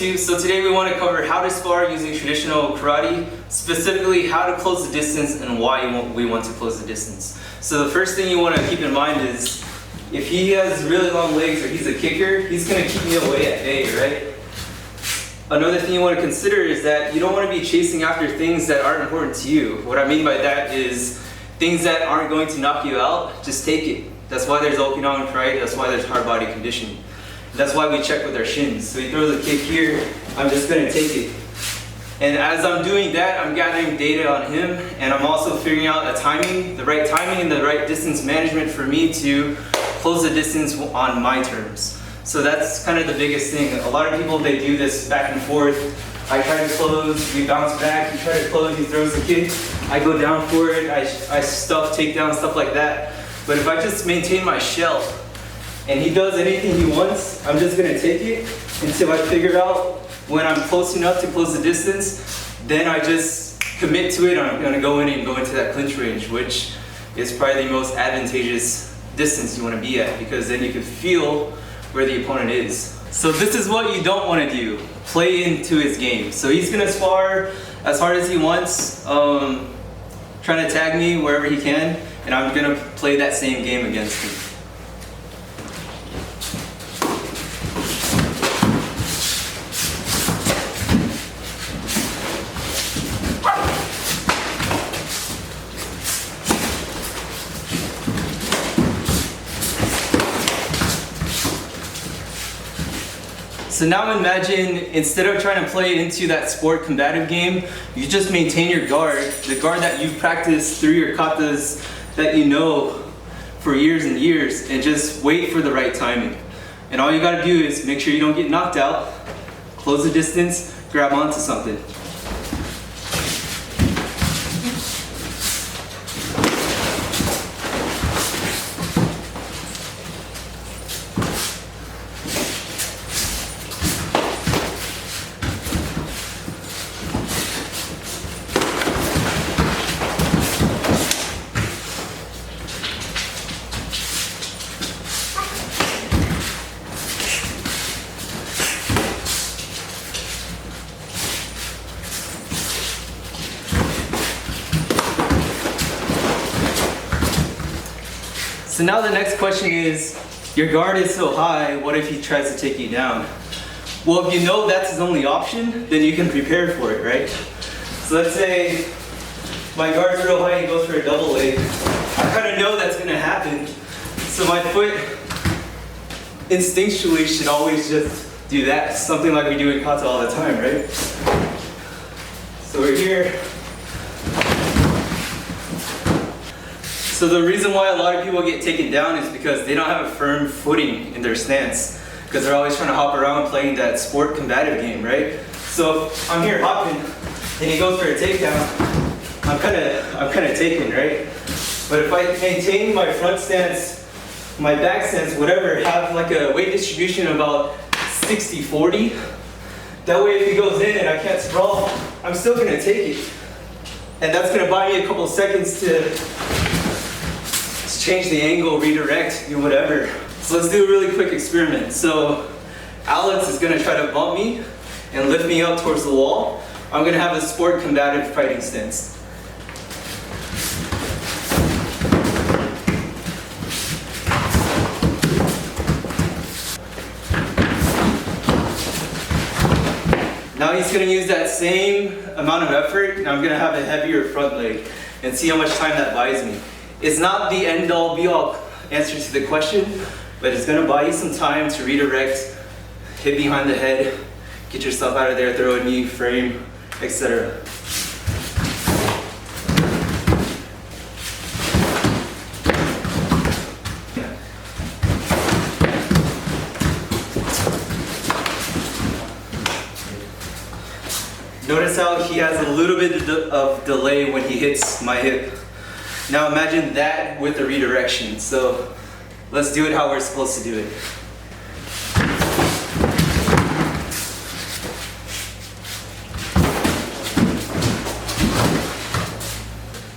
YouTube. So today we want to cover how to spar using traditional karate, specifically how to close the distance and why we want to close the distance. So the first thing you want to keep in mind is if he has really long legs or he's a kicker, he's going to keep me away at bay, right? Another thing you want to consider is that you don't want to be chasing after things that aren't important to you. What I mean by that is things that aren't going to knock you out, just take it. That's why there's Okinawan karate, that's why there's hard body conditioning. That's why we check with our shins. So he throws a kick here, I'm just going to take it. And as I'm doing that, I'm gathering data on him, and I'm also figuring out the right timing and the right distance management for me to close the distance on my terms. So that's kind of the biggest thing. A lot of people, they do this back and forth. I try to close, we bounce back, he tries to close, he throws the kick, I go down for it, I stuff, take down, stuff like that. But if I just maintain my shell, and he does anything he wants, I'm just gonna take it until I figure out when I'm close enough to close the distance, then I just commit to it, and I'm gonna go in and go into that clinch range, which is probably the most advantageous distance you wanna be at, because then you can feel where the opponent is. So this is what you don't wanna do. Play into his game. So he's gonna spar as hard as he wants, trying to tag me wherever he can, and I'm gonna play that same game against him. So now imagine, instead of trying to play into that sport combative game, you just maintain your guard, the guard that you've practiced through your katas that you know for years and years, and just wait for the right timing. And all you gotta do is make sure you don't get knocked out, close the distance, grab onto something. So now the next question is, your guard is so high, what if he tries to take you down? Well, if you know that's his only option, then you can prepare for it, right? So let's say my guard's real high, he goes for a double leg. I kind of know that's gonna happen, so my foot instinctually should always just do that. Something like we do in Kata all the time, right? So we're here. So the reason why a lot of people get taken down is because they don't have a firm footing in their stance, because they're always trying to hop around playing that sport combative game, right? So if I'm here hopping and he goes for a takedown, I'm kind of taken, right? But if I maintain my front stance, my back stance, whatever, have like a weight distribution of about 60-40, that way if he goes in and I can't sprawl, I'm still gonna take it. And that's gonna buy me a couple seconds to change the angle, redirect, do whatever. So let's do a really quick experiment. So Alex is gonna try to bump me and lift me up towards the wall. I'm gonna have a sport combative fighting stance. Now he's gonna use that same amount of effort, and I'm gonna have a heavier front leg and see how much time that buys me. It's not the end-all be-all answer to the question, but it's gonna buy you some time to redirect, hit behind the head, get yourself out of there, throw a knee, frame, etc. Notice how he has a little bit of delay when he hits my hip. Now imagine that with the redirection. So let's do it how we're supposed to do it.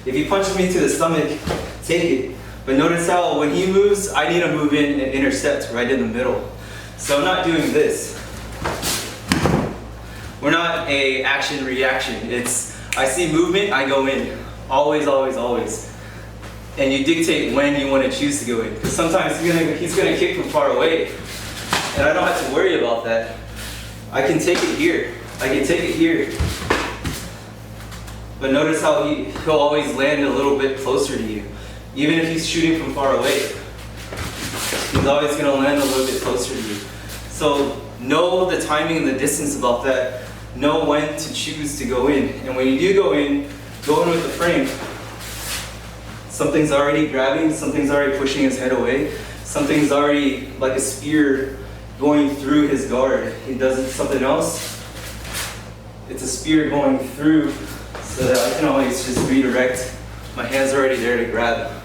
If he punches me to the stomach, take it. But notice how when he moves, I need to move in and intercept right in the middle. So I'm not doing this. We're not a action reaction. It's I see movement, I go in. Always, always, always. And you dictate when you want to choose to go in. Because sometimes he's gonna kick from far away, and I don't have to worry about that. I can take it here. I can take it here. But notice how he'll always land a little bit closer to you. Even if he's shooting from far away, he's always going to land a little bit closer to you. So know the timing and the distance about that. Know when to choose to go in. And when you do go in with the frame. Something's already grabbing, something's already pushing his head away, something's already like a spear going through his guard. He does something else. It's a spear going through so that I can always just redirect. My hand's already there to grab.